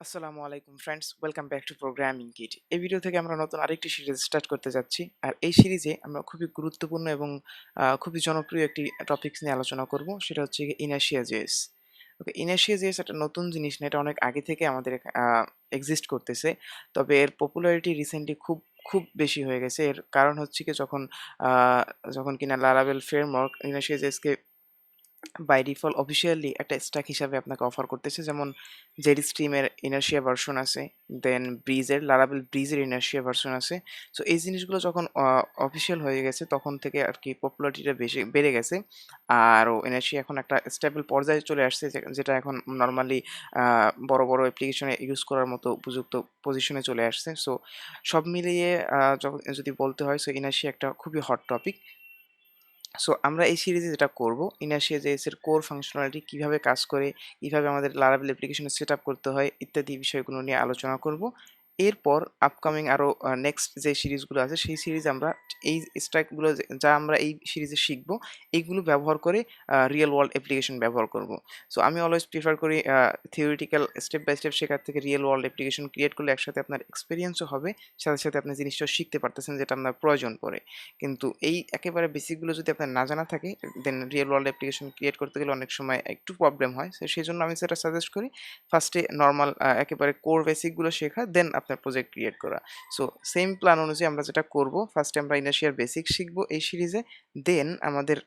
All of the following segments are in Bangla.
আসসালামু আলাইকুম friends, welcome back to programming kit. এই ভিডিও থেকে আমরা নতুন আরেকটি সিরিজ স্টার্ট করতে যাচ্ছি। আর এই সিরিজে আমরা খুবই গুরুত্বপূর্ণ এবং খুবই জনপ্রিয় একটি টপিকস নিয়ে আলোচনা করব, সেটা হচ্ছে ইনার্শিয়া জেএস। ওকে, ইনার্শিয়া জেএস একটা নতুন জিনিস না, এটা অনেক আগে থেকে আমাদের এক্সিস্ট করতেছে। তবে এর পপুলারিটি রিসেন্টলি খুব খুব বেশি হয়ে গেছে। এর কারণ হচ্ছে কি, যখন কিনা লারাভেল ফ্রেমওয়ার্ক ইনার্শিয়া জেএসকে বাই ডিফল্ট অফিসিয়ালি একটা স্ট্যাক হিসাবে আপনাকে অফার করতেছে। যেমন জেডি স্ট্রিমের ইনার্শিয়া ভার্সন আছে, দেন ব্রিজের লারাভেল ব্রিজের ইনার্শিয়া ভার্সন আছে। সো এই জিনিসগুলো যখন অফিসিয়াল হয়ে গেছে তখন থেকে আর কি পপুলারিটিটা বেশি বেড়ে গেছে। আরও ইনার্শিয়া এখন একটা স্টেবল পর্যায়ে চলে আসছে, যেটা এখন নর্মালি বড় বড় অ্যাপ্লিকেশনে ইউজ করার মতো উপযুক্ত পজিশনে চলে আসছে। সো সব মিলিয়ে যদি বলতে হয়, সো ইনার্শিয়া একটা খুবই হট টপিক। সো আমরা এই সিরিজে যেটা করব, Inertia.js এর কোর ফাংশনালিটি কিভাবে কাজ করে, কিভাবে আমাদের Laravel অ্যাপ্লিকেশনে সেটআপ করতে হয় ইত্যাদি বিষয়গুলো নিয়ে আলোচনা করব। এরপর আপকামিং আরো নেক্সট যে সিরিজগুলো আছে সেই সিরিজে আমরা এই স্ট্যাকগুলো যা আমরা এই সিরিজে শিখব, এইগুলো ব্যবহার করে রিয়েল ওয়ার্ল্ড অ্যাপ্লিকেশন ব্যবহার করব। সো আমি অলওয়েজ প্রিফার করি থিওরিটিক্যাল স্টেপ বাই স্টেপ শেখার থেকে রিয়েল ওয়ার্ল্ড অ্যাপ্লিকেশন ক্রিয়েট করলে একসাথে আপনার এক্সপেরিয়েন্সও হবে, সাথে সাথে আপনি জিনিসটাও শিখতে পারতেছেন যেটা আপনার প্রয়োজন পড়ে। কিন্তু এই একেবারে বেসিকগুলো যদি আপনার না জানা থাকে, দেন রিয়েল ওয়ার্ল্ড অ্যাপ্লিকেশন ক্রিয়েট করতে গেলে অনেক সময় একটু প্রবলেম হয়। সো সেজন্য আমি যেটা সাজেস্ট করি, ফার্স্টে নরমাল একেবারে কোর বেসিকগুলো শেখা, দেন আপনার প্রজেক্ট ক্রিয়েট করা। সো সেম প্ল্যান অনুযায়ী আমরা যেটা করব, ফার্স্টে আমরা ইনার্শিয়ার বেসিক শিখব এই সিরিজে। দেন আমাদের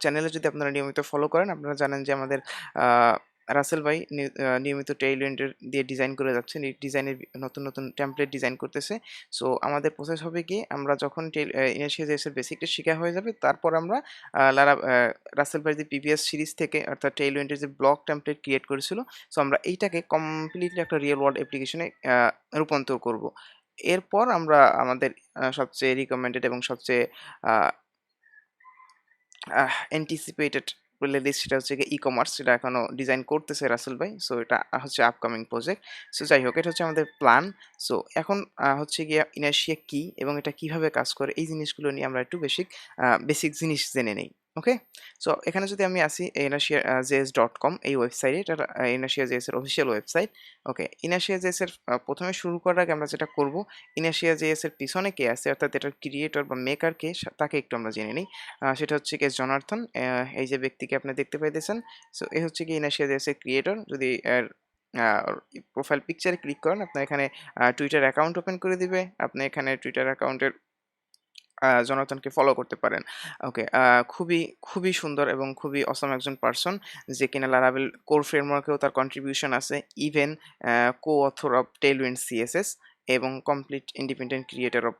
চ্যানেলে যদি আপনারা নিয়মিত ফলো করেন, আপনারা জানেন যে আমাদের আ রাসেল ভাই নিয়মিত টেইলউইন্ডের দিয়ে ডিজাইন করে যাচ্ছেন। এই ডিজাইনের নতুন, নতুন টেমপ্লেট ডিজাইন করতেছে। সো আমাদের প্রসেস হবে গিয়ে, আমরা যখন Inertia.js এর বেসিকটা শিখা হয়ে যাবে, তারপর আমরা রাসেল ভাইয়ের যে প্রিভিয়াস সিরিজ থেকে, অর্থাৎ টেইলউইন্ডের যে ব্লক টেমপ্লেট ক্রিয়েট করেছিল, সো আমরা এইটাকে কমপ্লিটলি একটা রিয়াল ওয়ার্ল্ড অ্যাপ্লিকেশনে রূপান্তর করব। এরপর আমরা আমাদের সবচেয়ে রিকমেন্ডেড এবং সবচেয়ে আ অ্যান্টিসিপেটেড প্লেলিস্ট, সেটা হচ্ছে গিয়ে ই-কমার্স, সেটা এখনো ডিজাইন করতেছে রাসেল ভাই। সো এটা হচ্ছে আপকামিং প্রজেক্ট। সো যাই হোক, এটা হচ্ছে আমাদের প্ল্যান। সো এখন হচ্ছে গিয়ে ইনার্শিয়া কি এবং এটা কিভাবে কাজ করে, এই জিনিসগুলো নিয়ে আমরা একটু বেসিক জিনিস জেনে নেই। ওকে? সো এখানে যদি আমি আসি inertia.js.com, এই ওয়েবসাইটে, এটা Inertia.js এর অফিসিয়াল ওয়েবসাইট। ওকে, Inertia.js এর ১ম এ শুরু করার আগে আমরা যেটা করব, Inertia.js এর পিছনে কে আছে, অর্থাৎ এটার ক্রিয়েটর বা মেকার কে, তাকে একটু আমরা জেনে নিই। সেটা হচ্ছে গিয়ে জনার্থন। এই যে ব্যক্তিকে আপনি দেখতে পাইতেছেন, সো এ হচ্ছে গিয়ে Inertia.js এর ক্রিয়েটর। যদি এর আ প্রোফাইল পিকচারে ক্লিক করেন, আপনার এখানে টুইটার অ্যাকাউন্ট ওপেন করে দিবে। আপনি এখানে টুইটার অ্যাকাউন্টের জনাথনকে ফলো করতে পারেন। ওকে, খুবই সুন্দর এবং খুবই অসাম একজন পারসন, যে কিনা Laravel কোর ফ্রেমওয়ার্কেও তার কন্ট্রিবিউশন আছে। ইভেন কো-অথর অফ টেইলউইন্ড সিএসএস এবং complete independent creator of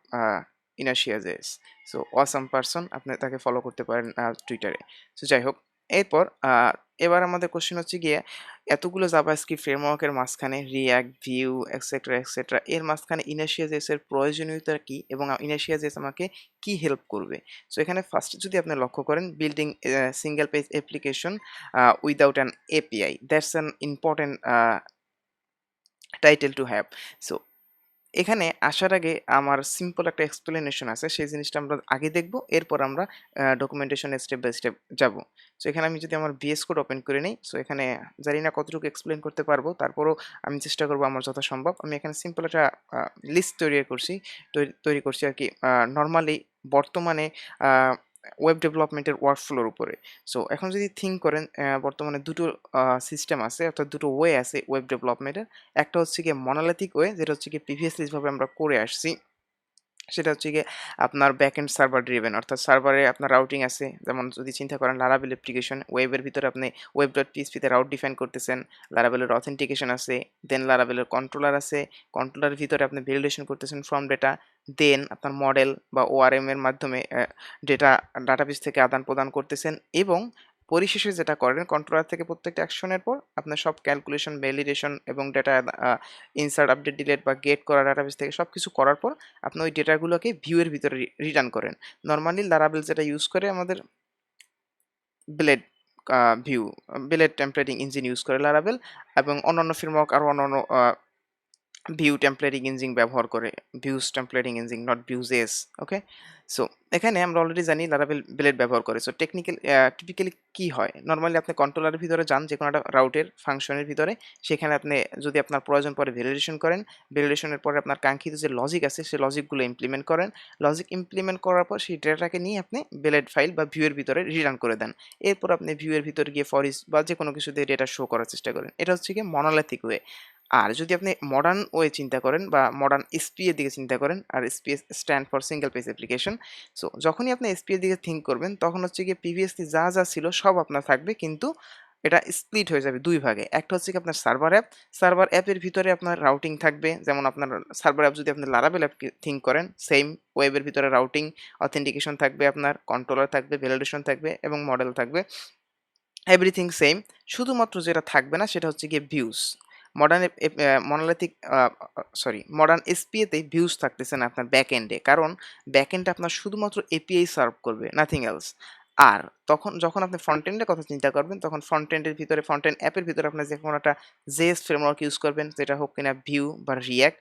Inertia.js। So awesome person, আপনি তাকে ফলো করতে পারেন টুইটারে। সো যাই হোক, এরপর এবার আমাদের কোয়েশ্চেন হচ্ছে গিয়ে, এতগুলো জাভাস্ক্রিপ্ট ফ্রেমওয়ার্কের মাঝখানে রিঅ্যাক্ট, ভিউ, এটসেট্রা, এটসেট্রা, এর মাঝখানে Inertia.js এর প্রয়োজনীয়তা কি এবং Inertia.js আমাকে কি হেল্প করবে? সো এখানে ফার্স্ট যদি আপনি লক্ষ্য করেন, building single page application without an API, that's an important title to have. So এখানে আসার আগে আমার সিম্পল একটা এক্সপ্লেনেশন আছে। সেই জিনিসটা আমরা আগে দেখব। এরপর আমরা ডকুমেন্টেশন এ স্টেপ বাই স্টেপ যাব। সো এখানে আমি যদি আমার VS কোড ওপেন করে নেই, সো এখানে জানি না কতটুকু এক্সপ্লেইন করতে পারবো। তারপরও আমি চেষ্টা করব আমার যথাসম্ভব। আমি এখানে সিম্পল একটা লিস্ট তৈরি করছি আরকি, নরমালি বর্তমানে আ ওয়েব ডেভেলপমেন্টের ওয়ার্কফ্লোর উপরে। সো এখন যদি থিংক করেন, বর্তমানে ২ টো সিস্টেম আছে, অর্থাৎ ২ টো ওয়ে আছে ওয়েব ডেভেলপমেন্টের। একটা হচ্ছে গিয়ে মনোলিথিক ওয়ে, যেটা হচ্ছে গিয়ে প্রিভিয়াসলি যেভাবে আমরা করে আসছি। সেটা হচ্ছে গিয়ে আপনার ব্যাকএন্ড সার্ভার ড্রিভেন, অর্থাৎ সার্ভারে আপনার রাউটিং আছে। যেমন যদি চিন্তা করেন Laravel অ্যাপ্লিকেশন, ওয়েবের ভিতরে আপনি web.php তে রাউট ডিফাইন করতেছেন। Laravel এর অথেন্টিকেশন আছে, দেন Laravel এর কন্ট্রোলার আছে। কন্ট্রোলারের ভিতরে আপনি ভ্যালিডেশন করতেছেন ফ্রম ডেটা। দেন আপনার মডেল বা ORM এর মাধ্যমে ডাটাবেস থেকে আদান-প্রদান করতেছেন, এবং পরিশেষে যেটা করেন, কন্ট্রোলার থেকে প্রত্যেকটা অ্যাকশনের পর আপনার সব ক্যালকুলেশন, ভ্যালিডেশন এবং ডেটা ইনসার্ট, আপডেট, ডিলিট বা গেট করা ডাটাবেস থেকে সবকিছু করার পর আপনি ওই ডেটাগুলোকে ভিউ এর ভিতরে রিটার্ন করেন। নরমালি Laravel যেটা ইউজ করে, আমাদের Blade a view, Blade templating engine use করে Laravel, এবং অন্যান্য ফ্রেমওয়ার্ক আরো অন্যান্য ভিউ টেমপ্লেটিং ইঞ্জিন ব্যবহার করে, views templating engine, not views. Okay, so এখানে আমরা অলরেডি জানি লারাভেল ব্লেড ব্যবহার করে। সো টিপিক্যালি কি হয়, নর্মালি আপনি কন্ট্রোলারের ভিতরে যান যে কোনো একটা রাউটের ফাংশনের ভিতরে, সেখানে আপনি যদি আপনার প্রয়োজন পড়ে ভ্যালিডেশন করেন, ভ্যালিডেশনের পরে আপনার কাঙ্ক্ষিত যে লজিক আছে সেই লজিকগুলো ইমপ্লিমেন্ট করেন, লজিক ইমপ্লিমেন্ট করার পর সেই ডেটাটাকে নিয়ে আপনি ব্লেড ফাইল বা ভিউয়ের ভিতরে রিটার্ন করে দেন। এরপর আপনি ভিউয়ের ভিতরে গিয়ে ফরিস বা যে কোনো কিছু দিয়ে ডেটা শো করার চেষ্টা করেন। এটা হচ্ছে গিয়ে মনোলিথিক ওয়ে। আর যদি আপনি মডার্ন ওয়ে চিন্তা করেন বা মডার্ন এসপি এর দিকে চিন্তা করেন, আর SP stand for single page application. So যখনই আপনি এসপি এর দিকে থিঙ্ক করবেন তখন হচ্ছে গিয়ে প্রিভিয়াসলি যা যা ছিল সব আপনার থাকবে, কিন্তু এটা স্প্লিট হয়ে যাবে দুই ভাগে। একটা হচ্ছে কি আপনার সার্ভার অ্যাপ, সার্ভার অ্যাপের ভিতরে আপনার রাউটিং থাকবে, যেমন আপনার সার্ভার অ্যাপ যদি আপনি লারাভেল অ্যাপকে থিঙ্ক করেন, সেম ওয়েবের ভিতরে রাউটিং, অথেন্টিকেশন থাকবে, আপনার কন্ট্রোলার থাকবে, ভ্যালিডেশন থাকবে এবং মডেল থাকবে, এভরিথিং সেম। শুধুমাত্র যেটা থাকবে না সেটা হচ্ছে গিয়ে views. Modern monolithic modern SPA তে ভিউজ থাকতেছে না আপনার ব্যাক এন্ডে, কারণ ব্যাক এন্ডে আপনার শুধুমাত্র এপিআই সার্ভ করবে, নাথিং এলস। আর তখন যখন আপনি ফ্রন্ট এন্ডের কথা চিন্তা করবেন, তখন ফ্রন্ট এন্ডের ভিতরে, ফ্রন্ট এন্ড অ্যাপের ভিতরে আপনার যে কোনো একটা জেএস ফ্রেমওয়ার্ক ইউজ করবেন, যেটা হোক কিনা ভিউ বা রিয়াক্ট।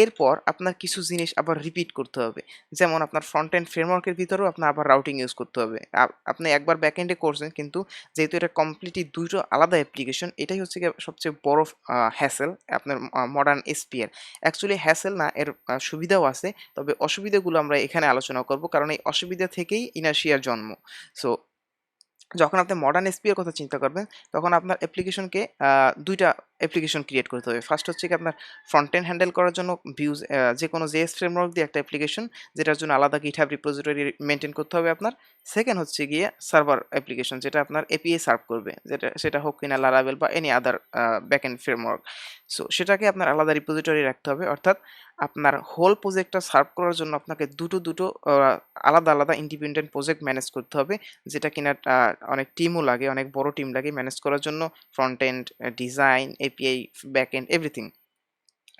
এরপর আপনার কিছু জিনিস আবার রিপিট করতে হবে, যেমন আপনার ফ্রন্ট এন্ড ফ্রেমওয়ার্কের ভিতরেও আপনার আবার রাউটিং ইউজ করতে হবে। আপনি একবার ব্যাক এন্ডে করছেন, কিন্তু যেহেতু এটা কমপ্লিটলি দুটো আলাদা অ্যাপ্লিকেশন, এটাই হচ্ছে গিয়ে সবচেয়ে বড় হ্যাসেল আপনার মডার্ন এসপি এর। অ্যাকচুয়ালি হ্যাসেল না, এর সুবিধাও আছে, তবে অসুবিধাগুলো আমরা এখানে আলোচনা করব, কারণ এই অসুবিধা থেকেই ইনার্শিয়ার জন্ম। সো যখন আপনি মডার্ন এসপি এর কথা চিন্তা করবেন, তখন আপনার অ্যাপ্লিকেশনকে ২ টা অ্যাপ্লিকেশন ক্রিয়েট করতে হবে। ফার্স্ট হচ্ছে গিয়ে আপনার ফ্রন্ট এন্ড হ্যান্ডেল করার জন্য ভিউজ যেকোনো জেএস ফ্রেমওয়ার্ক দিয়ে একটা অ্যাপ্লিকেশন, যেটার জন্য আলাদা GitHub রিপোজিটরি মেইনটেইন করতে হবে আপনার। সেকেন্ড হচ্ছে গিয়ে সার্ভার অ্যাপ্লিকেশন, যেটা আপনার এপিআই সার্ভ করবে, সেটা হোক কিনা Laravel বা any other backend framework. So সেটাকে আপনার আলাদা রিপোজিটরি রাখতে হবে। অর্থাৎ আপনার হোল প্রজেক্টটা সার্ভ করার জন্য আপনাকে দুটো আলাদা, আলাদা ইন্ডিপেন্ডেন্ট প্রজেক্ট ম্যানেজ করতে হবে। যেটা কিনা অনেক টিমও লাগে, অনেক বড় টিম লাগে ম্যানেজ করার জন্য। Front end, design, API, back end, everything.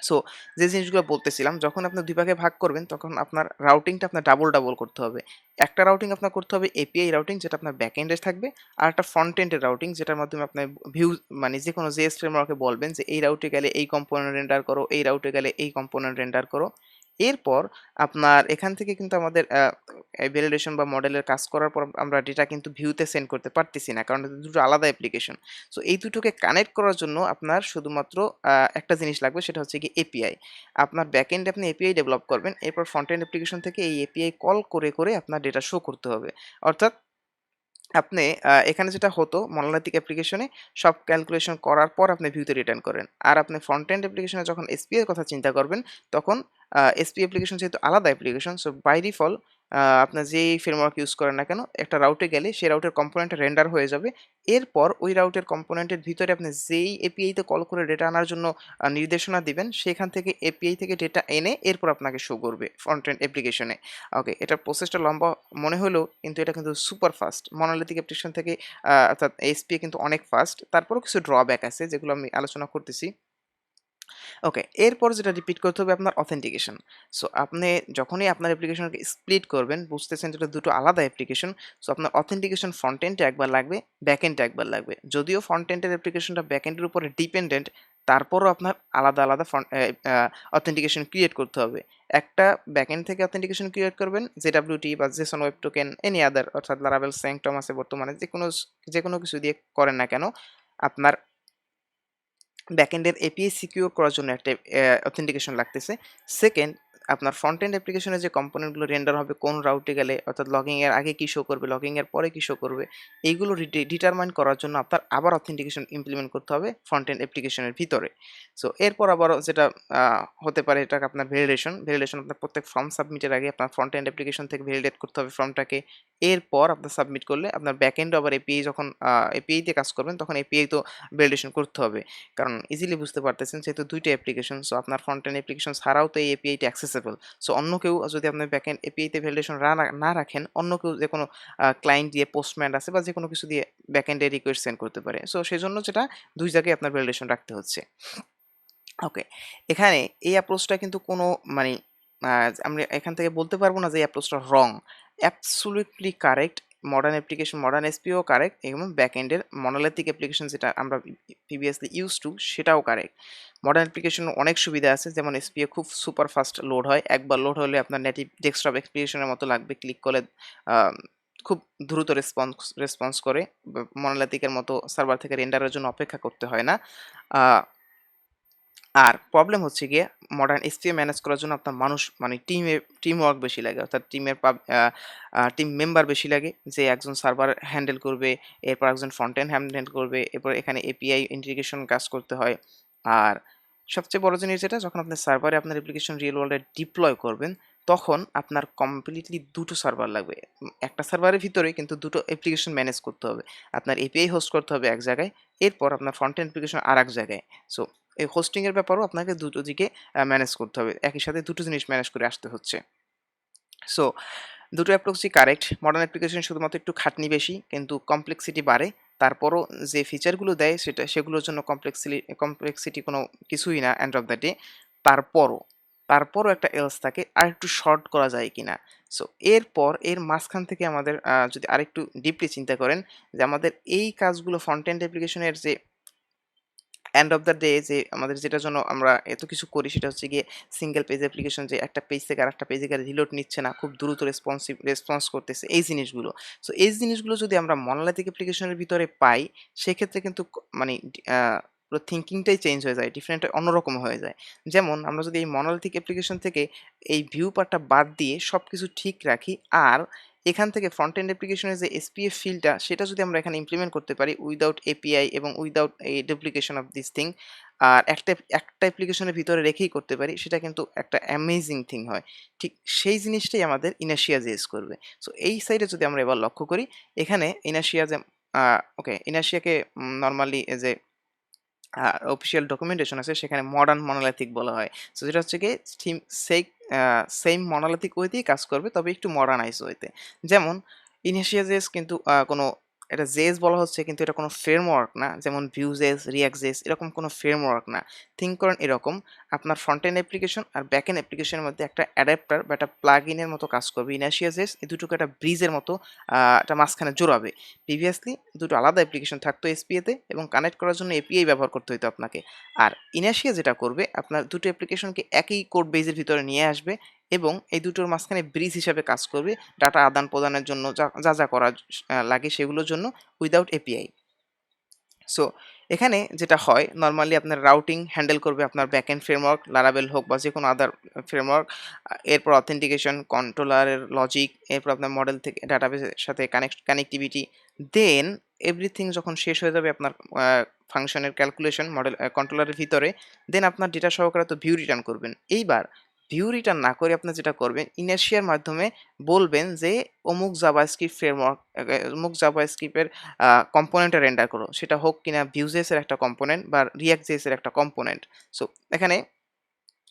So যে জিনিসগুলো বলতেছিলাম, যখন আপনি ২ ভাগে ভাগ করবেন, তখন আপনার রাউটিংটা আপনার ডাবল করতে হবে। একটা রাউটিং আপনার করতে হবে এপিআই রাউটিং, যেটা আপনার ব্যাক এন্ডে থাকবে। আর একটা ফ্রন্ট এন্ডের রাউটিং, যেটার মাধ্যমে আপনার ভিউ, মানে যেকোনো জেএস ফ্রেমওয়ার্কে বলবেন যে এই রাউটে গেলে এই কম্পোনেন্ট রেন্ডার করো, এই রাউটে গেলে এই কম্পোনেন্ট রেন্ডার করো। এরপর আপনার এখান থেকে কিন্তু আমাদের ভ্যালিডেশন বা মডেলের কাজ করার পর আমরা ডেটা কিন্তু ভিউতে সেন্ড করতে পারতেছি না, কারণ এটা দুটো আলাদা অ্যাপ্লিকেশন। সো এই দুটোকে কানেক্ট করার জন্য আপনার শুধুমাত্র একটা জিনিস লাগবে, সেটা হচ্ছে গিয়ে এপিআই। আপনার ব্যাকএন্ডে আপনি এপিআই ডেভেলপ করবেন, এরপর ফ্রন্ট এন্ড অ্যাপ্লিকেশন থেকে এই এপিআই কল করে আপনার ডেটা শো করতে হবে। অর্থাৎ আপনি এখানে যেটা হতো মনোলিথিক অ্যাপ্লিকেশনে, সব ক্যালকুলেশন করার পর আপনি ভিউতে রিটার্ন করেন। আর আপনি ফ্রন্ট এন্ড অ্যাপ্লিকেশনে যখন এসপি এর কথা চিন্তা করবেন, তখন এসপি অ্যাপ্লিকেশন যেহেতু আলাদা অ্যাপ্লিকেশন, সো বাই ডিফল্ট আপনার যেই ফ্রেমওয়ার্ক ইউজ করেন না কেন, একটা রাউটে গেলে সেই রাউটের কম্পোনেন্টটা রেন্ডার হয়ে যাবে। এরপর ওই রাউটের কম্পোনেন্টের ভিতরে আপনি যেই এপিআই তে কল করে ডেটা আনার জন্য নির্দেশনা দিবেন, সেখান থেকে এপিআই থেকে ডেটা এনে এরপর আপনাকে শো করবে ফ্রন্ট এন্ড অ্যাপ্লিকেশনে। ওকে, এটার প্রসেসটা লম্বা মনে হলেও কিন্তু এটা কিন্তু সুপার ফাস্ট। মনোলিথিক অ্যাপ্লিকেশন থেকে অর্থাৎ এসপিএ কিন্তু অনেক ফাস্ট। তারপরেও কিছু ড্রব্যাক আছে যেগুলো আমি আলোচনা করতেছি। ওকে, এরপর যেটা রিপিট করতে হবে আপনার অথেন্টিকেশন। সো আপনি যখনই আপনার অ্যাপ্লিকেশনকে স্প্লিট করবেন, বুঝতেছেন যে এটা দুটো আলাদা অ্যাপ্লিকেশন। সো আপনার অথেন্টিকেশন ফ্রন্ট এন্ডে একবার লাগবে, ব্যাক এন্ডে একবার লাগবে। যদিও ফ্রন্ট এন্ডের অ্যাপ্লিকেশনটা ব্যাক এন্ডের উপরে ডিপেন্ডেন্ট, তারপরও আপনার আলাদা, আলাদা অথেন্টিকেশন ক্রিয়েট করতে হবে। একটা ব্যাক এন্ড থেকে অথেন্টিকেশন ক্রিয়েট করবেন, জেডব্লিউটি বা Jason web token, any other, অর্থাৎ লারাভেল, স্যাংটম আছে বর্তমানে, যেকোনো কিছু দিয়ে করেন না কেন, আপনার ব্যাকএন্ডের এপিআই সিকিউর করার জন্য একটা অথেন্টিকেশন লাগতেছে। সেকেন্ড, আপনার ফ্রন্ট এন্ড অ্যাপ্লিকেশনে যে কম্পোনেন্টগুলো রেন্ডার হবে কোন রাউটে গেলে, অর্থাৎ লগইন এর আগে কি শো করবে, লগইন এর পরে কি শো করবে, এইগুলো ডিটারমাইন করার জন্য আপনার আবার অথেন্টিকেশন ইমপ্লিমেন্ট করতে হবে ফ্রন্ট এন্ড অ্যাপ্লিকেশনের ভিতরে। সো এরপর আবারও যেটা হতে পারে, এটাকে আপনার ভ্যালিডেশন আপনার প্রত্যেক ফর্ম সাবমিটের আগে আপনার ফ্রন্ট এন্ড অ্যাপ্লিকেশন থেকে ভ্যালিডেট করতে হবে ফর্মটাকে। এরপর আপনার সাবমিট করলে আপনার ব্যাকএন্ডে আবার এপিআই যখন এপিআই দিয়ে কাজ করবেন, তখন এপিআই তো ভ্যালিডেশন করতে হবে। কারণ ইজিলি বুঝতে পারতেছেন যেহেতু ২ টা অ্যাপ্লিকেশন, সো আপনার ফ্রন্ট এন্ড অ্যাপ্লিকেশন ছাড়াও তো এই এপিআই টা অ্যাক্সেসিবল। সো অন্য কেউ যদি আপনার ব্যাকএন্ড এপিআই তে ভ্যালিডেশন না রাখেন, অন্য কেউ যেকোনো ক্লায়েন্ট দিয়ে, পোস্টম্যান আছে বা যেকোনো কিছু দিয়ে ব্যাকএন্ডে রিকোয়েস্ট সেন্ড করতে পারে। সো সেজন্য যেটা ২ জায়গায় আপনার ভ্যালিডেশন রাখতে হচ্ছে। ওকে, এখানে এই অ্যাপ্রোচটা কিন্তু কোনো মানে আমরা এখান থেকে বলতে পারবো না যে এই অ্যাপ্রোচটা wrong. Absolutely correct. Modern application, modern এসপিও কারেক্ট এবং ব্যাকএন্ডের মনোলিথিক অ্যাপ্লিকেশন যেটা আমরা প্রিভিয়াসলি ইউজ টু সেটাও কারেক্ট। মডার্ন অ্যাপ্লিকেশন অনেক সুবিধা আছে, যেমন এসপিও খুব সুপার ফাস্ট লোড হয়, একবার লোড হলে আপনার নেটিভ ডেস্কটপ অ্যাপ্লিকেশনের মতো লাগবে, ক্লিক করলে খুব দ্রুত রেসপন্স করে, মনোলিথিকের মতো সার্ভার থেকে রেন্ডারের জন্য অপেক্ষা করতে হয় না। আর প্রবলেম হচ্ছে গিয়ে মডার্ন এসপিও ম্যানেজ করার জন্য আপনার মানুষ মানে টিম ওয়ার্ক বেশি লাগে, অর্থাৎ টিম মেম্বার বেশি লাগে, যে একজন সার্ভার হ্যান্ডেল করবে, এরপর একজন ফ্রন্ট এন্ড হ্যান্ডেল করবে, এরপর এখানে এপিআই ইন্টিগ্রেশন কাজ করতে হয়। আর সবচেয়ে বড় জিনিস যেটা, যখন আপনি সার্ভারে আপনার অ্যাপ্লিকেশন রিয়েল ওয়ার্ল্ডে ডিপ্লয় করবেন, তখন আপনার কমপ্লিটলি দুটো সার্ভার লাগবে। একটা সার্ভারের ভিতরে কিন্তু দুটো অ্যাপ্লিকেশন ম্যানেজ করতে হবে। আপনার এপিআই হোস্ট করতে হবে এক জায়গায়, এরপর আপনার ফ্রন্ট এন্ড অ্যাপ্লিকেশন আর এক জায়গায়। সো এই হোস্টিং এর ব্যাপারেও আপনাকে দুটো দিকে ম্যানেজ করতে হবে, একই সাথে দুটো জিনিস ম্যানেজ করে আসতে হচ্ছে। সো দুটো অ্যাপ্রোচই কারেক্ট। মডার্ন অ্যাপ্লিকেশন শুধুমাত্র একটু খাটনি বেশি, কিন্তু কমপ্লেক্সিটি বাড়ে। তারপরও যে ফিচারগুলো দেয় সেগুলোর জন্য কমপ্লেক্সিটি কোনো কিছুই না এন্ড অফ দ্য ডে। তারপরও একটা এলস থাকে, আরেকটু শর্ট করা যায় কিনা। সো এর মাঝখান থেকে আমাদের যদি আরেকটু ডিপলি চিন্তা করেন, যে আমাদের এই কাজগুলো ফ্রন্ট এন্ড অ্যাপ্লিকেশনের যে এন্ড অফ দ্য ডে যে আমাদের যেটার জন্য আমরা এত কিছু করি, সেটা হচ্ছে গিয়ে সিঙ্গেল পেজ অ্যাপ্লিকেশন, যে একটা পেজ থেকে আরেকটা পেজে গিয়ে রিলোড নিচ্ছে না, খুব দ্রুত রেসপন্স করতেছে এই জিনিসগুলো। সো এই জিনিসগুলো যদি আমরা মনোলিথিক অ্যাপ্লিকেশনের ভিতরে পাই, সেক্ষেত্রে কিন্তু মানে পুরো থিঙ্কিংটাই চেঞ্জ হয়ে যায়, ডিফারেন্ট অন্যরকম হয়ে যায়। যেমন আমরা যদি এই মনোলিথিক অ্যাপ্লিকেশন থেকে এই ভিউ পার্টটা বাদ দিয়ে সবকিছু ঠিক রাখি, আর এখান থেকে ফ্রন্ট এন্ড অ্যাপ্লিকেশনের যে এসপিএফ ফিল্ডটা, সেটা যদি আমরা এখানে ইমপ্লিমেন্ট করতে পারি উইদাউট এপিআই এবং উইদাউট এই ডুপ্লিকেশন অফ দিস থিং, আর একটা অ্যাপ্লিকেশনের ভিতরে রেখেই করতে পারি, সেটা কিন্তু একটা অ্যামেজিং থিং হয়। ঠিক সেই জিনিসটাই আমাদের Inertia.js করবে। সো এই সাইডে যদি আমরা এবার লক্ষ্য করি, এখানে Inertia যে Inertiaকে নরমালি যে অফিসিয়াল ডকুমেন্টেশন আছে, সেখানে মডার্ন মনোলিথিক বলা হয়। সো যেটা হচ্ছে গিয়ে থিম সেই সেম মনোলিথিক ওয়েতেই কাজ করবে, তবে একটু মডার্নাইজ ওয়েতে। যেমন Inertia.js কিন্তু কোনো, এটা জেএস বলা হচ্ছে কিন্তু এটা কোনো ফ্রেমওয়ার্ক না, যেমন Vue.js, React.js এরকম কোনো ফ্রেমওয়ার্ক না। থিঙ্ক করেন এরকম, আপনার ফ্রন্ট এন্ড অ্যাপ্লিকেশন আর ব্যাক এন্ড অ্যাপ্লিকেশনের মধ্যে একটা অ্যাডাপ্টার বা একটা প্লাগ ইনের মতো কাজ করবে Inertia.js, এই দুটোকে একটা ব্রিজের মতো একটা মাঝখানে জোড়াবে। প্রিভিয়াসলি দুটো আলাদা অ্যাপ্লিকেশন থাকতো এসপিএতে, এবং কানেক্ট করার জন্য এপিআই ব্যবহার করতে হতো আপনাকে। আর Inertia যেটা করবে, আপনার দুটো অ্যাপ্লিকেশনকে একই কোড বেজের ভিতরে নিয়ে আসবে, এবং এই দুটোর মাঝখানে ব্রিজ হিসাবে কাজ করবে ডাটা আদান প্রদানের জন্য, যা করা লাগে সেগুলোর জন্য, উইদাউট এপিআই। সো এখানে যেটা হয়, নরমালি আপনার রাউটিং হ্যান্ডেল করবে আপনার ব্যাকএন্ড ফ্রেমওয়ার্ক, Laravel হোক বা যেকোনো আদার ফ্রেমওয়ার্ক। এরপর অথেন্টিকেশন, কন্ট্রোলারের লজিক, এরপর আপনার মডেল থেকে ডাটাবেসের সাথে কানেক্টিভিটি। দেন এভরিথিং যখন শেষ হয়ে যাবে আপনার ফাংশনের ক্যালকুলেশন মডেল কন্ট্রোলারের ভিতরে, দেন আপনার ডেটা সহকারে তো ভিউ রিটার্ন করবেন। এইবার ভিউ রিটার্ন না করে আপনি যেটা করবেন, ইনার্শিয়ার মাধ্যমে বলবেন যে অমুক জাভাস্ক্রিপ্ট ফ্রেমওয়ার্ক, অমুক জাভাস্ক্রিপ্টের কম্পোনেন্টে রেন্ডার করো। সেটা হোক কিনা Vue.js এর একটা কম্পোনেন্ট বা React.js এর একটা কম্পোনেন্ট। সো এখানে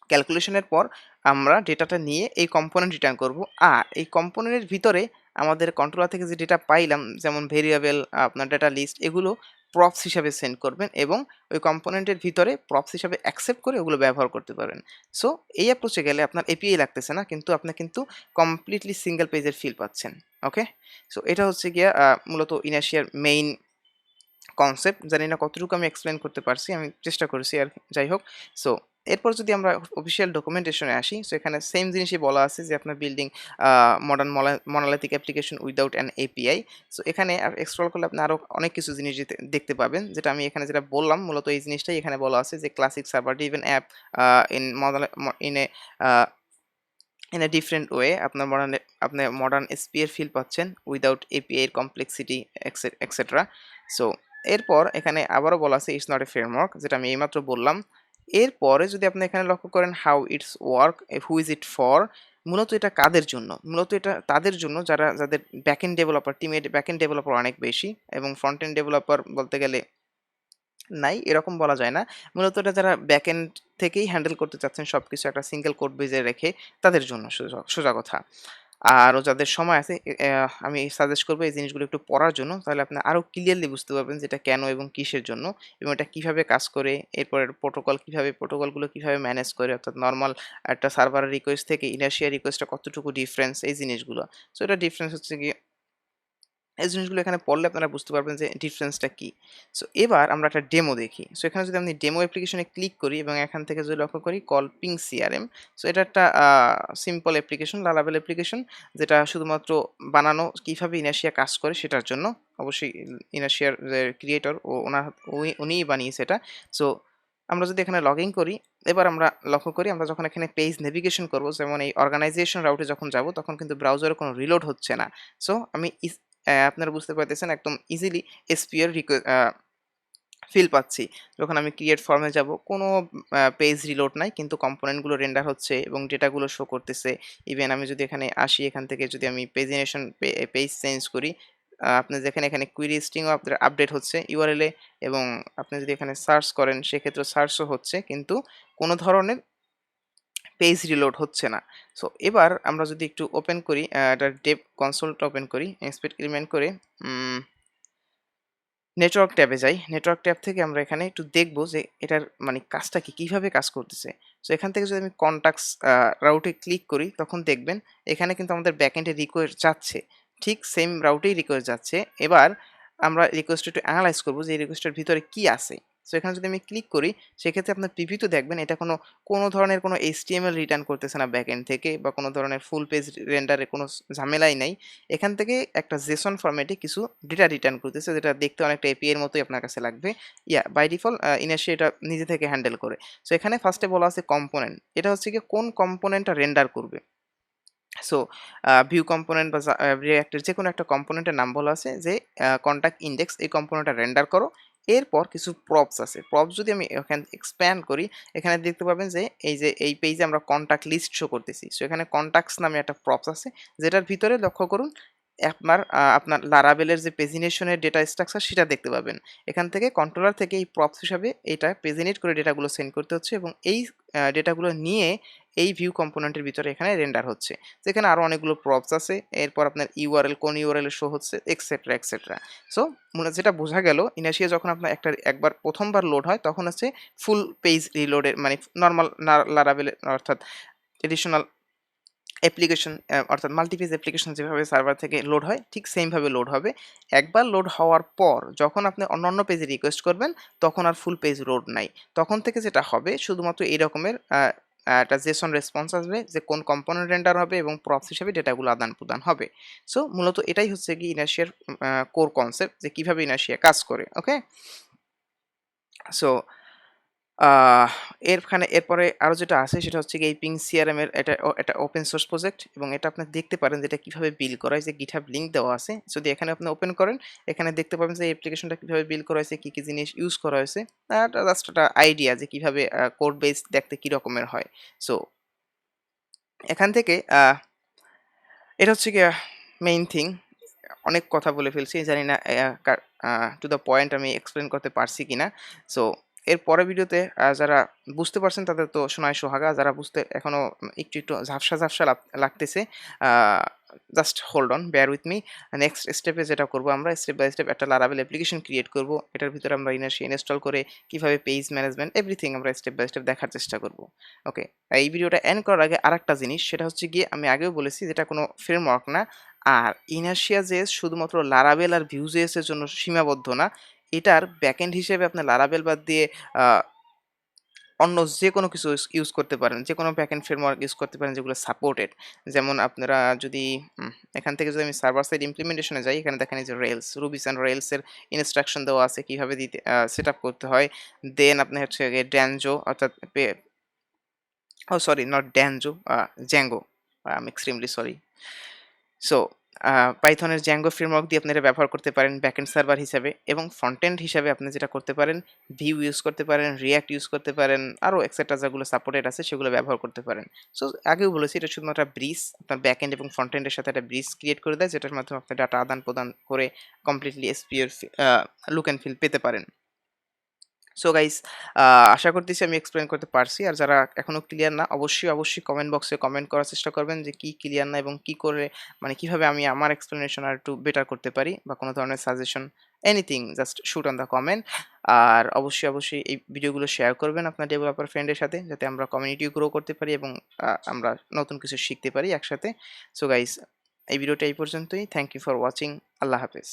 ক্যালকুলেশনের পর আমরা ডেটাটা নিয়ে এই কম্পোনেন্ট রিটার্ন করব। আর এই কম্পোনেন্টের ভিতরে আমাদের কন্ট্রোলার থেকে যে ডেটা পাইলাম, যেমন ভেরিয়েবল, আপনার ডেটা লিস্ট, এগুলো প্রপস হিসাবে সেন্ড করবেন, এবং ওই কম্পোনেন্টের ভিতরে প্রপস হিসাবে অ্যাকসেপ্ট করে ওগুলো ব্যবহার করতে পারবেন। সো এই অ্যাপ্রোচে গেলে আপনার এপিআই লাগতেছে না, কিন্তু আপনি কিন্তু কমপ্লিটলি সিঙ্গেল পেজের ফিল পাচ্ছেন। ওকে? সো এটা হচ্ছে গিয়া মূলত ইনার্শিয়ার মেইন কনসেপ্ট। জানি না কতটুকু আমি এক্সপ্লেইন করতে পারছি, আমি চেষ্টা করেছি আর যাই হোক। সো এরপর যদি আমরা অফিসিয়াল ডকুমেন্টেশনে আসি, সো এখানে সেম জিনিসই বলা আছে যে আপনার building modern monolithic application without an API. So এখানে স্ক্রল করলে আপনি আরও অনেক কিছু জিনিস দেখতে পাবেন, যেটা আমি এখানে যেটা বললাম মূলত এই জিনিসটাই এখানে বলা আছে, যে classic server driven app in in a different way, আপনার মডার্ন এসপি এর ফিল পাচ্ছেন উইদাউট এপিআই এর কমপ্লেক্সিটি এক্সেট্রা। সো এরপর এখানে আবারও বলা আছে ইটস নট এ ফ্রেমওয়ার্ক, যেটা আমি এইমাত্র বললাম। এরপরে যদি আপনি এখানে লক্ষ্য করেন how it's work, who is it for, মূলত এটা কাদের জন্য? মূলত এটা তাদের জন্য যাদের ব্যাকএন্ড ডেভেলপার, টিমে ব্যাকএন্ড ডেভেলপার অনেক বেশি, এবং ফ্রন্ট এন্ড ডেভেলপার বলতে গেলে নাই, এরকম বলা যায় না। মূলত এটা যারা ব্যাকএন্ড থেকেই হ্যান্ডেল করতে চাচ্ছেন সবকিছু একটা সিঙ্গেল কোড বেজে রেখে, তাদের জন্য সোজা কথা। আরও যাদের সময় আছে, আমি সাজেস্ট করব এই জিনিসগুলো একটু পড়ার জন্য। তাহলে আপনি আরও ক্লিয়ারলি বুঝতে পারবেন যে এটা কেন এবং কিসের জন্য, এবং এটা কিভাবে কাজ করে, এরপরের প্রোটোকলগুলো কিভাবে ম্যানেজ করে, অর্থাৎ নরমাল একটা সার্ভারের রিকোয়েস্ট থেকে ইনার্শিয়া রিকোয়েস্টটা কতটুকু ডিফারেন্স, এই জিনিসগুলো। সো এটা ডিফারেন্স হচ্ছে গিয়ে এই জিনিসগুলো এখানে পড়লে আপনারা বুঝতে পারবেন যে ডিফারেন্সটা কি। সো এবার আমরা একটা ডেমো দেখি। সো এখানে যদি আমি ডেমো অ্যাপ্লিকেশনে ক্লিক করি এবং এখান থেকে যদি লক্ষ্য করি কল পিং সিআরএম। সো এটা একটা সিম্পল অ্যাপ্লিকেশন, লারাভেল অ্যাপ্লিকেশন, যেটা শুধুমাত্র বানানো কিভাবে ইনার্শিয়া কাজ করে সেটার জন্য। অবশ্যই ইনার্শিয়ার যে ক্রিয়েটর উনিই বানিয়েছে এটা। সো আমরা যদি এখানে লগ ইন করি, এবার আমরা লক্ষ্য করি আমরা যখন এখানে পেজ নেভিগেশন করব, যেমন এই অর্গানাইজেশন রাউটে যখন যাব তখন কিন্তু ব্রাউজারে কোনো রিলোড হচ্ছে না। সো আমি আপনারা বুঝতে পারতেছেন একদম ইজিলি এসপিএর ফিল পাচ্ছি। যখন আমি ক্রিয়েট ফর্মে যাব কোনো পেজ রিলোড নাই, কিন্তু কম্পোনেন্টগুলো রেন্ডার হচ্ছে এবং ডেটাগুলো শো করতেছে। ইভেন আমি যদি এখানে আসি, এখান থেকে যদি আমি পেজিনেশন পেজ চেঞ্জ করি, আপনি দেখেন এখানে কুইরি স্ট্রিংও আপনার আপডেট হচ্ছে ইউআরএল এ, এবং আপনি যদি এখানে সার্চ করেন সেক্ষেত্রে সার্চও হচ্ছে, কিন্তু কোনো ধরনের পেজ রিলোড হচ্ছে না। সো এবার আমরা যদি একটু ওপেন করি, এটার ডেভ কনসোলটা ওপেন করি, এক্সপেক্ট এলিমেন্ট করে নেটওয়ার্ক ট্যাবে যাই। নেটওয়ার্ক ট্যাব থেকে আমরা এখানে একটু দেখব যে এটার মানে কাজটা কি, কিভাবে কাজ করতেছে। সো এখান থেকে যদি আমি কনট্যাক্টস রাউটে ক্লিক করি, তখন দেখবেন এখানে কিন্তু আমাদের ব্যাকএন্ডে রিকোয়েস্ট যাচ্ছে। ঠিক সেম রাউটেই রিকোয়েস্ট যাচ্ছে। এবার আমরা রিকোয়েস্টটা একটু এনালাইজ করব যে এই রিকোয়েস্টের ভিতরে কি আছে। সো এখানে যদি আমি ক্লিক করি, সেক্ষেত্রে আপনার প্রিভিউতে দেখবেন এটা কোনো ধরনের কোনো HTML রিটার্ন করতেছে না ব্যাকএন্ড থেকে, বা কোনো ধরনের ফুল পেজ রেন্ডারে কোনো ঝামেলাই নাই। এখান থেকে একটা জেসন ফরম্যাটে কিছু ডেটা রিটার্ন করতেছে, যেটা দেখতে অনেকটা এপিআই এর মতোই আপনার কাছে লাগবে। বাই ডিফল্ট ইনার্শিয়া এটা নিজে থেকে হ্যান্ডেল করে। সো এখানে ফার্স্টে বলা আছে কম্পোনেন্ট। এটা হচ্ছে গিয়ে কোন কম্পোনেন্টটা রেন্ডার করবে। সো ভিউ কম্পোনেন্ট বা রিঅ্যাক্টের যেকোনো একটা কম্পোনেন্টের নাম বলা আছে যে কন্টাক্ট ইনডেক্স, এই কম্পোনেন্টটা রেন্ডার করো। এরপর কিছু প্রপস আছে। প্রপস যদি আমি এখানে এক্সপ্যান্ড করি, এখানে দেখতে পাবেন যে এই পেজে আমরা কন্টাক্ট লিস্ট শো করতেছি। সো এখানে কন্টাক্টস নামে একটা প্রপস আছে, যেটার ভিতরে লক্ষ্য করুন আপনার লারাভেলের যে পেজিনেশনের ডেটা স্ট্রাকচার সেটা দেখতে পাবেন। এখান থেকে কন্ট্রোলার থেকে এই প্রপস হিসাবে এটা পেজিনেট করে ডেটাগুলো সেন্ড করতে হচ্ছে, এবং এই ডেটাগুলো নিয়ে এই ভিউ কম্পোনেন্টের ভিতরে এখানে রেন্ডার হচ্ছে। তো এখানে আরো অনেকগুলো প্রপস আছে। এরপর আপনার ইউআরএল, কোন ইউআরএল এ শো হচ্ছে, এক্সেট্রা, এক্সেট্রা। সো যেটা বোঝা গেল, ইনার্শিয়া যখন আপনার একবার প্রথমবার লোড হয়, তখন হচ্ছে ফুল পেজ রিলোডের মানে নরমাল লারাভেল অর্থাৎ ট্র্যাডিশনাল অ্যাপ্লিকেশন অর্থাৎ মাল্টিপেজ অ্যাপ্লিকেশন যেভাবে সার্ভার থেকে লোড হয়, ঠিক সেমভাবে লোড হবে। একবার লোড হওয়ার পর যখন আপনি অন্যান্য পেজে রিকোয়েস্ট করবেন, তখন আর ফুল পেজ লোড নাই। তখন থেকে যেটা হবে শুধুমাত্র এই রকমের একটা জেসন রেসপন্স আসবে যে কোন কম্পোনেন্ট রেন্ডার হবে এবং প্রপস হিসেবে ডেটাগুলো আদান-প্রদান হবে। সো মূলত এটাই হচ্ছে গিয়ে ইনার্শিয়ার কোর কনসেপ্ট, যে কিভাবে ইনার্শিয়া কাজ করে। ওকে? সো আহ এরপরে আরো যেটা আছে সেটা হচ্ছে গিয়ে এই পিং সিআরএম এর এটা ওপেন সোর্স প্রজেক্ট, এবং এটা আপনি দেখতে পারেন যে এটা কিভাবে বিল্ড করা হয়েছে। GitHub লিংক দেওয়া আছে। যদি এখানে আপনি ওপেন করেন, এখানে দেখতে পাবেন যে এই অ্যাপ্লিকেশনটা কিভাবে বিল্ড করা হয়েছে, কি, কি জিনিস ইউজ করা হয়েছে। এটা জাস্ট একটা আইডিয়া যে কিভাবে কোড বেস দেখতে কি রকমের হয়। সো এখান থেকে এটা হচ্ছে গিয়ে মেইন থিং। অনেক কথা বলে ফেলছি। জানি না টু দ্য পয়েন্ট আমি এক্সপ্লেন করতে পারছি কিনা। সো এর পরের ভিডিওতে যারা বুঝতে পারছেন তাদের তো সোনায় সোহাগা। যারা বুঝতে এখনো একটু ঝাপসা, ঝাপসা লাগতেছে, uh just hold on, bear with me. Next স্টেপে যেটা করব, আমরা স্টেপ বাই স্টেপ একটা Laravel অ্যাপ্লিকেশন ক্রিয়েট করব। এটার ভিতরে আমরা ইনার্শিয়া ইনস্টল করে কিভাবে পেজ ম্যানেজমেন্ট এভরিথিং আমরা স্টেপ বাই স্টেপ দেখার চেষ্টা করব। ওকে। এই ভিডিওটা এন্ড করার আগে আরেকটা জিনিস, সেটা হচ্ছে গিয়ে আমি আগেও বলেছি যে এটা কোনো ফ্রেমওয়ার্ক না। আর Inertia.js শুধুমাত্র Laravel আর Vue.js এর জন্য সীমাবদ্ধ না। এটার ব্যাকএন্ড হিসেবে আপনি Laravel বাদ দিয়ে আ অন্য যেকোনো কিছু ইউজ করতে পারেন। যেকোনো ব্যাকএন্ড ফ্রেমওয়ার্ক ইউজ করতে পারেন যেগুলো সাপোর্টেড। যেমন আপনারা যদি এখান থেকে যদি আমি সার্ভার সাইড ইমপ্লিমেন্টেশন এ যাই, এখানে দেখেন এই যে রেইলস, রুবিস অ্যান্ড রেইলস এর ইনস্ট্রাকশন দেওয়া আছে কিভাবে সেটআপ করতে হয়। দেন আপনি হচ্ছে গিয়ে Django অর্থাৎ sorry not Django, Django। I am extremely sorry. So পাইথনের Django ফ্রেমওয়ার্ক দিয়ে আপনি এটা ব্যবহার করতে পারেন ব্যাকএন্ড সার্ভার হিসাবে, এবং ফ্রন্ট-এন্ড হিসাবে আপনি যেটা করতে পারেন, Vue ইউজ করতে পারেন, React ইউজ করতে পারেন, আরো এক্সেট্রা যেগুলো সাপোর্টেড আছে সেগুলো ব্যবহার করতে পারেন। সো আগেও বলেছি এটা শুধুমাত্র একটা ব্রিজ, আপনার ব্যাকএন্ড এবং ফ্রন্ট-এন্ড এর সাথে একটা ব্রিজ ক্রিয়েট করে দেয়, যেটার মাধ্যমে আপনি ডাটা আদান-প্রদান করে কমপ্লিটলি এসপিএর লুক অ্যান্ড ফিল পেতে পারেন। সো গাইস, আশা করতেছি আমি এক্সপ্লেইন করতে পারছি। আর যারা এখনো ক্লিয়ার না, অবশ্যই কমেন্ট বক্সে কমেন্ট করার চেষ্টা করবেন যে কি ক্লিয়ার না, এবং কি করে মানে কিভাবে আমি আমার এক্সপ্লেনেশন আর একটু বেটার করতে পারি, বা কোনো ধরনের suggestion, anything, just shoot on the comment. আর অবশ্যই এই ভিডিওগুলো শেয়ার করবেন আপনার ডেভেলপার ফ্রেন্ডের সাথে, যাতে আমরা কমিউনিটিও গ্রো করতে পারি এবং আমরা নতুন কিছু শিখতে পারি একসাথে। সো গাইস, এই ভিডিওটা এই পর্যন্তই। Thank you for watching. আল্লাহ হাফেজ।